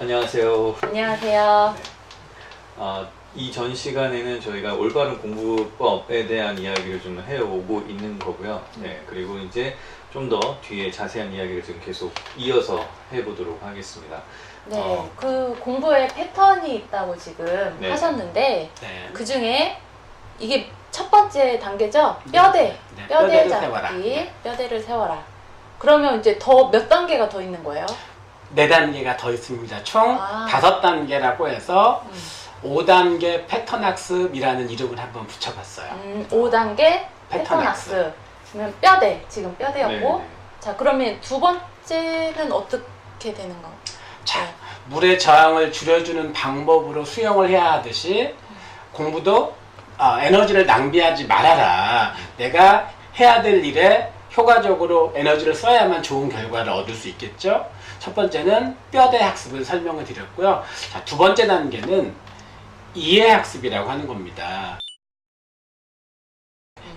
안녕하세요. 안녕하세요. 이 전 시간에는 저희가 올바른 공부법에 대한 이야기를 좀 해오고 있는 거고요. 네, 그리고 이제 좀 더 뒤에 자세한 이야기를 지금 계속 이어서 해보도록 하겠습니다. 네, 그 공부에 패턴이 있다고 지금 네. 하셨는데 네. 그 중에 이게 첫 번째 단계죠? 뼈대. 네, 뼈대 뼈대를 잡기. 세워라. 네. 뼈대를 세워라. 그러면 이제 더 몇 단계가 더 있는 거예요? 4단계가 더 있습니다. 총 아. 5단계라고 해서 음. 5단계 패턴 학습이라는 이름을 한번 붙여봤어요. 5단계 패턴 패턴 학습. 그러면 뼈대. 지금 뼈대였고. 네. 자, 그러면 두 번째는 어떻게 되는 건가요? 자, 물의 저항을 줄여주는 방법으로 수영을 해야 하듯이 공부도 에너지를 낭비하지 말아라. 내가 해야 될 일에 효과적으로 에너지를 써야만 좋은 결과를 얻을 수 있겠죠. 첫 번째는 뼈대 학습을 설명을 드렸고요. 자, 두 번째 단계는 이해 학습이라고 하는 겁니다.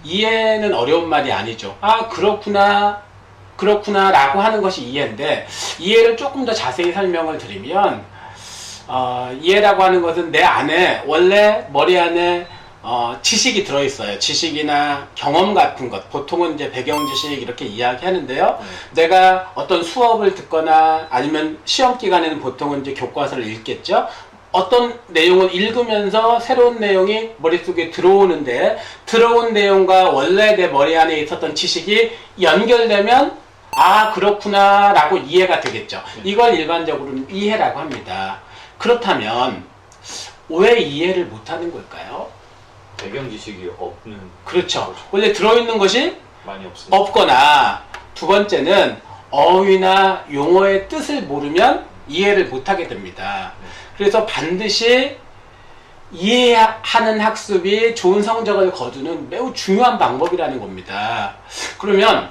이해는 어려운 말이 아니죠. 아, 그렇구나 라고 하는 것이 이해인데, 이해를 조금 더 자세히 설명을 드리면 이해라고 하는 것은 내 안에 원래 머리 안에 지식이 들어있어요. 지식이나 경험 같은 것, 보통은 이제 배경 지식 이렇게 이야기하는데요. 내가 어떤 수업을 듣거나 아니면 시험 기간에는 보통은 이제 교과서를 읽겠죠. 어떤 내용을 읽으면서 새로운 내용이 머릿속에 들어오는데, 들어온 내용과 원래 내 머리 안에 있었던 지식이 연결되면 아, 그렇구나 라고 이해가 되겠죠. 이걸 일반적으로는 이해라고 합니다. 그렇다면 왜 이해를 못하는 걸까요? 배경 지식이 없는. 그렇죠. 원래 들어있는 것이 많이 없습니다. 없거나, 두 번째는 어휘나 용어의 뜻을 모르면 이해를 못하게 됩니다. 그래서 반드시 이해하는 학습이 좋은 성적을 거두는 매우 중요한 방법이라는 겁니다. 그러면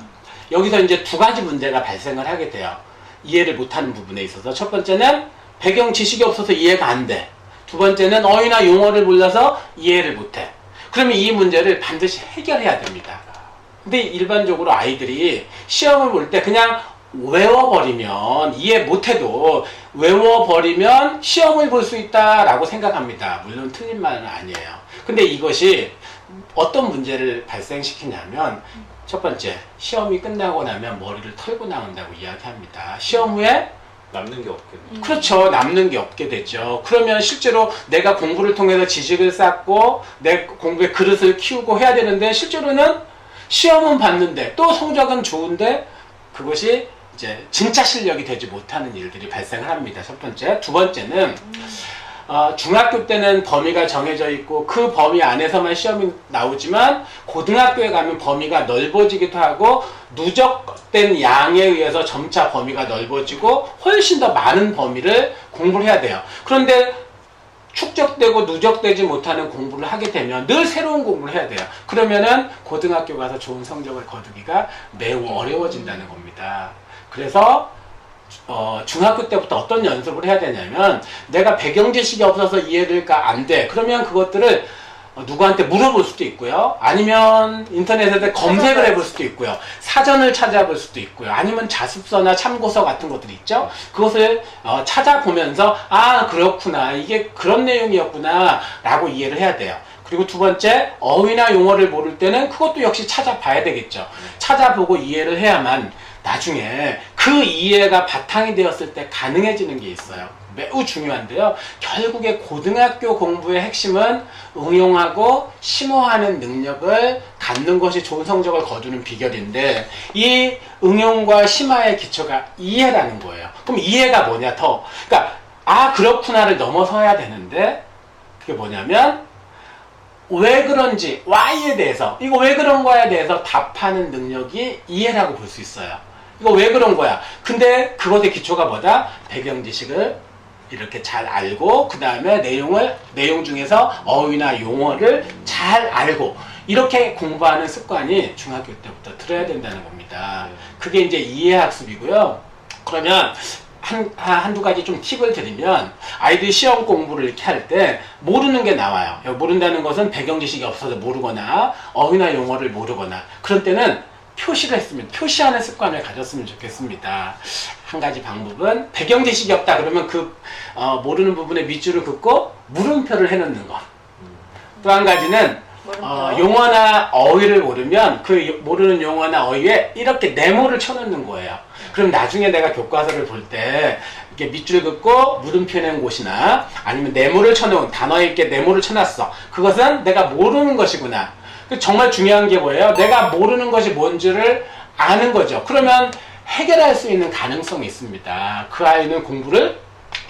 여기서 이제 두 가지 문제가 발생을 하게 돼요. 이해를 못하는 부분에 있어서. 첫 번째는 배경 지식이 없어서 이해가 안 돼. 두 번째는 어휘나 용어를 몰라서 이해를 못해. 그러면 이 문제를 반드시 해결해야 됩니다. 근데 일반적으로 아이들이 시험을 볼 때 그냥 외워버리면, 이해 못해도 외워버리면 시험을 볼 수 있다라고 생각합니다. 물론 틀린 말은 아니에요. 근데 이것이 어떤 문제를 발생시키냐면, 첫 번째, 시험이 끝나고 나면 머리를 털고 나온다고 이야기합니다. 시험 후에 남는 게 없겠네요. 그렇죠. 남는 게 없게 되죠. 그러면 실제로 내가 공부를 통해서 지식을 쌓고 내 공부의 그릇을 키우고 해야 되는데, 실제로는 시험은 봤는데 또 성적은 좋은데 그것이 이제 진짜 실력이 되지 못하는 일들이 발생을 합니다. 첫 번째. 두 번째는 중학교 때는 범위가 정해져 있고 그 범위 안에서만 시험이 나오지만, 고등학교에 가면 범위가 넓어지기도 하고 누적된 양에 의해서 점차 범위가 넓어지고 훨씬 더 많은 범위를 공부를 해야 돼요. 그런데 축적되고 누적되지 못하는 공부를 하게 되면 늘 새로운 공부를 해야 돼요. 그러면은 고등학교 가서 좋은 성적을 거두기가 매우 어려워진다는 겁니다. 그래서 중학교 때부터 어떤 연습을 해야 되냐면, 내가 배경 지식이 없어서 이해가 안 돼. 그러면 그것들을 누구한테 물어볼 수도 있고요. 아니면 인터넷에 검색을 해볼 수도 있고요. 사전을 찾아볼 수도 있고요. 아니면 자습서나 참고서 같은 것들이 있죠. 그것을 찾아보면서 아, 그렇구나, 이게 그런 내용이었구나 라고 이해를 해야 돼요. 그리고 두 번째, 어휘나 용어를 모를 때는 그것도 역시 찾아봐야 되겠죠. 찾아보고 이해를 해야만 나중에 그 이해가 바탕이 되었을 때 가능해지는 게 있어요. 매우 중요한데요. 결국에 고등학교 공부의 핵심은 응용하고 심오하는 능력을 갖는 것이 좋은 성적을 거두는 비결인데, 이 응용과 심화의 기초가 이해라는 거예요. 그럼 이해가 뭐냐, 그러니까 아, 그렇구나를 넘어서야 되는데, 그게 뭐냐면 왜 그런지, why에 대해서, 이거 왜 그런 거에 대해서 답하는 능력이 이해라고 볼 수 있어요. 이거 왜 그런 거야? 근데 그것의 기초가 뭐다? 배경 지식을 이렇게 잘 알고, 그 다음에 내용 중에서 어휘나 용어를 잘 알고, 이렇게 공부하는 습관이 중학교 때부터 들어야 된다는 겁니다. 그게 이제 이해학습이고요. 그러면 한두 가지 좀 팁을 드리면, 아이들이 시험 공부를 이렇게 할 때 모르는 게 나와요. 모른다는 것은 배경 지식이 없어서 모르거나 어휘나 용어를 모르거나, 그런 때는 표시를 했으면 표시하는 습관을 가졌으면 좋겠습니다. 한 가지 방법은 배경 지식이 없다 그러면 그 모르는 부분에 밑줄을 긋고 물음표를 해놓는 것. 또 한 가지는 물음표. 용어나 어휘를 모르면 그 모르는 용어나 어휘에 이렇게 네모를 쳐놓는 거예요. 그럼 나중에 내가 교과서를 볼 때 이렇게 밑줄 긋고 물음표 낸 곳이나 아니면 네모를 쳐놓은 단어에 이렇게 네모를 쳐놨어. 그것은 내가 모르는 것이구나. 정말 중요한 게 뭐예요? 내가 모르는 것이 뭔지를 아는 거죠. 그러면 해결할 수 있는 가능성이 있습니다. 그 아이는 공부를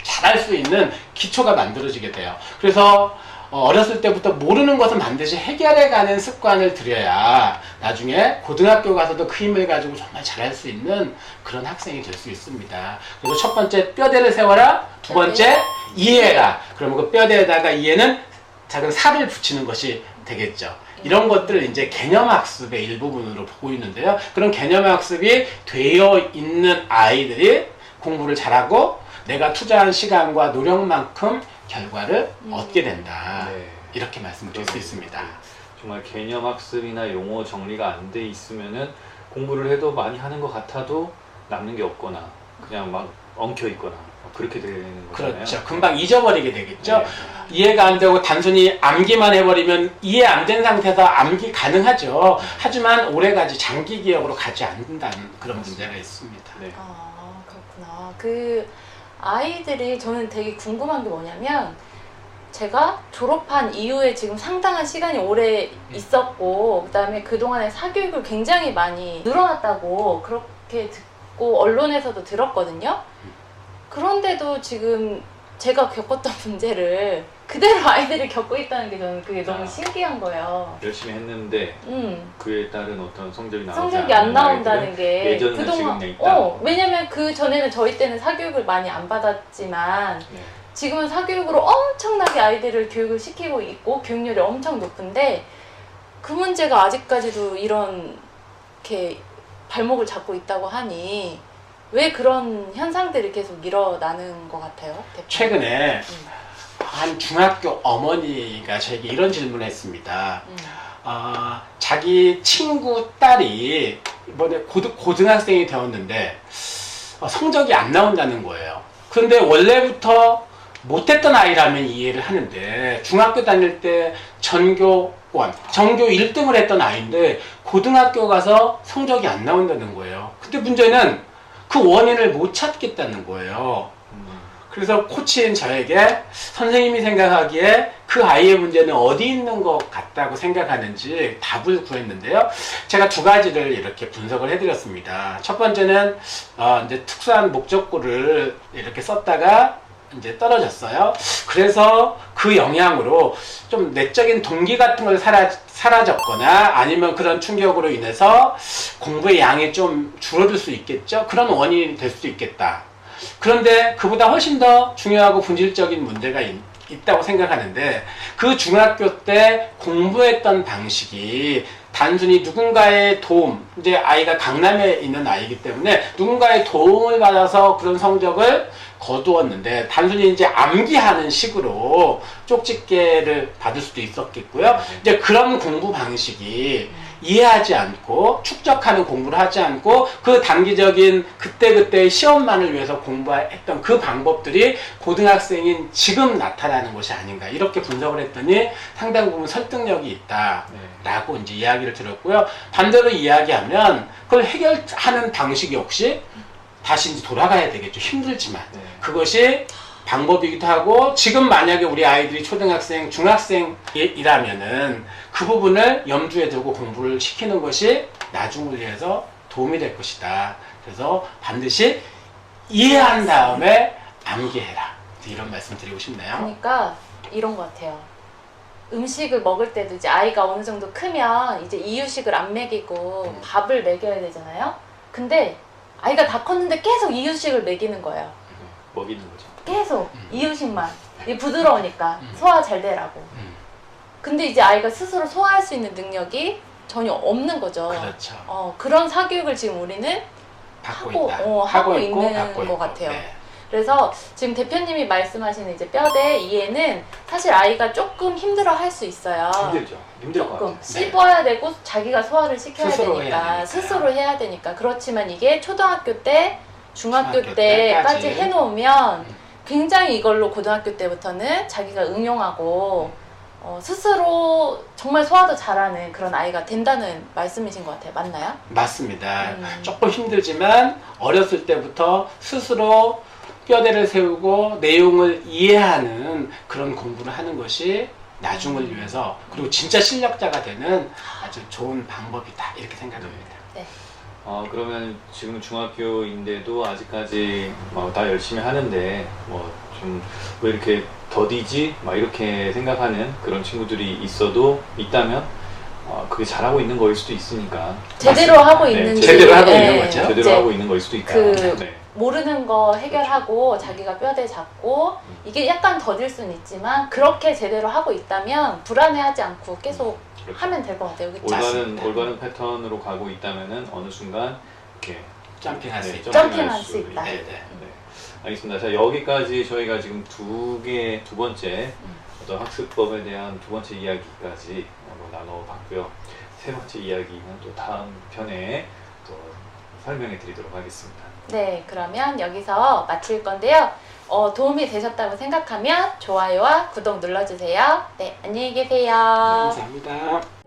잘할 수 있는 기초가 만들어지게 돼요. 그래서 어렸을 때부터 모르는 것은 반드시 해결해가는 습관을 들여야 나중에 고등학교 가서도 그 힘을 가지고 정말 잘할 수 있는 그런 학생이 될 수 있습니다. 그래서 첫 번째 뼈대를 세워라. 두 번째 이해해라. 그러면 그 뼈대에다가 이해는 작은 살을 붙이는 것이 되겠죠. 이런 것들을 이제 개념학습의 일부분으로 보고 있는데요. 그런 개념학습이 되어 있는 아이들이 공부를 잘하고 내가 투자한 시간과 노력만큼 결과를 얻게 된다. 네. 이렇게 말씀드릴 수 있습니다. 정말 개념 학습이나 용어 정리가 안 돼 있으면은 공부를 해도 많이 하는 것 같아도 남는 게 없거나 그냥 막 엉켜 있거나 그렇게 되는 거잖아요. 그렇죠. 금방 잊어버리게 되겠죠. 네. 이해가 안 되고 단순히 암기만 해버리면 이해 안 된 상태에서 암기 가능하죠. 하지만 오래가지 장기 기억으로 가지 않는다는 그런 문제가 있습니다. 네. 아, 그렇구나. 그 아이들이 저는 되게 궁금한 게 뭐냐면 제가 졸업한 이후에 지금 상당한 시간이 오래 있었고 그다음에 그동안에 사교육을 굉장히 많이 늘어났다고 그렇게 듣고 언론에서도 들었거든요. 그런데도 지금 제가 겪었던 문제를 그대로 아이들이 겪고 있다는 게 저는 그게 너무 신기한 거예요. 열심히 했는데 그에 따른 어떤 성적이 나오지 성적이 안 않는 나온다는 아이들은 게 예전이나 그동안 지금이나 있다. 왜냐면 그 전에는 저희 때는 사교육을 많이 안 받았지만 네. 지금은 사교육으로 엄청나게 아이들을 교육을 시키고 있고 교육률이 엄청 높은데 그 문제가 아직까지도 이렇게 발목을 잡고 있다고 하니 왜 그런 현상들이 계속 일어나는 것 같아요? 대표님? 최근에 한 중학교 어머니가 저에게 이런 질문을 했습니다. 자기 친구 딸이 이번에 고등학생이 되었는데 성적이 안 나온다는 거예요. 그런데 원래부터 못했던 아이라면 이해를 하는데 중학교 다닐 때 전교 1등을 했던 아이인데 고등학교 가서 성적이 안 나온다는 거예요. 근데 문제는 그 원인을 못 찾겠다는 거예요. 그래서 코치인 저에게 선생님이 생각하기에 그 아이의 문제는 어디 있는 것 같다고 생각하는지 답을 구했는데요. 제가 두 가지를 이렇게 분석을 해드렸습니다. 첫 번째는 이제 특수한 목적구를 이렇게 썼다가 이제 떨어졌어요. 그래서 그 영향으로 좀 내적인 동기 같은 걸 사라졌거나 아니면 그런 충격으로 인해서 공부의 양이 좀 줄어들 수 있겠죠. 그런 원인이 될 수 있겠다. 그런데 그보다 훨씬 더 중요하고 본질적인 문제가 있다고 생각하는데 그 중학교 때 공부했던 방식이 단순히 누군가의 도움, 이제 아이가 강남에 있는 아이이기 때문에 누군가의 도움을 받아서 그런 성적을 거두었는데 단순히 이제 암기하는 식으로 쪽집게를 받을 수도 있었겠고요. 이제 그런 공부 방식이 이해하지 않고 축적하는 공부를 하지 않고 그 단기적인 그때그때의 시험만을 위해서 공부했던 그 방법들이 고등학생인 지금 나타나는 것이 아닌가 이렇게 분석을 했더니 상당 부분 설득력이 있다라고 이제 이야기를 들었고요. 반대로 이야기하면 그걸 해결하는 방식 역시 다시 이제 돌아가야 되겠죠. 힘들지만 그것이 방법이기도 하고 지금 만약에 우리 아이들이 초등학생, 중학생이라면은 그 부분을 염두에 두고 공부를 시키는 것이 나중을 위해서 도움이 될 것이다. 그래서 반드시 이해한 다음에 암기해라. 이런 말씀 드리고 싶네요. 그러니까 이런 것 같아요. 음식을 먹을 때도 이제 아이가 어느 정도 크면 이제 이유식을 안 먹이고 밥을 먹여야 되잖아요. 근데 아이가 다 컸는데 계속 이유식을 먹이는 거예요. 먹이는 거죠. 계속 이유식만. 이 부드러우니까 소화 잘 되라고. 근데 이제 아이가 스스로 소화할 수 있는 능력이 전혀 없는 거죠. 그렇죠. 그런 사교육을 지금 우리는 하고 있는 것 같아요. 네. 그래서 지금 대표님이 말씀하시는 이제 뼈대 이해는 사실 아이가 조금 힘들어 할 수 있어요. 힘들죠. 힘들 것 조금 같아요. 씹어야 되고 자기가 소화를 시켜야 스스로 되니까, 해야 되니까. 스스로 해야 되니까. 그렇지만 이게 초등학교 때, 중학교 중학교 때까지 때까지 해놓으면 굉장히 이걸로 고등학교 때부터는 자기가 응용하고 스스로 정말 소화도 잘하는 그런 아이가 된다는 말씀이신 것 같아요. 맞나요? 맞습니다. 조금 힘들지만 어렸을 때부터 스스로 뼈대를 세우고 내용을 이해하는 그런 공부를 하는 것이 나중을 위해서 그리고 진짜 실력자가 되는 아주 좋은 방법이다 이렇게 생각합니다. 네. 그러면 지금 중학교인데도 아직까지 다 열심히 하는데 좀 왜 이렇게 더디지? 막 이렇게 생각하는 그런 친구들이 있다면 그게 잘하고 있는 거일 수도 있으니까. 제대로 맞습니다. 하고 네, 있는지 제대로 하고 있는 네, 거죠. 제대로 이제 하고 있는 거일 수도 있다. 네. 모르는 거 해결하고 자기가 뼈대 잡고 이게 약간 더딜 수는 있지만 그렇게 제대로 하고 있다면 불안해하지 않고 계속 그렇죠. 하면 될 것 같아요. 그쵸? 맞습니다. 올바른 패턴으로 가고 있다면은 어느 순간 이렇게 점핑할 수 있다. 점핑할 수 있다. 네, 네. 네. 알겠습니다. 자, 여기까지 저희가 지금 두 번째 어떤 학습법에 대한 두 번째 이야기까지 나눠봤고요. 세 번째 이야기는 또 다음 편에 또 설명해 드리도록 하겠습니다. 네, 그러면 여기서 마칠 건데요. 도움이 되셨다고 생각하면 좋아요와 구독 눌러주세요. 네, 안녕히 계세요. 감사합니다.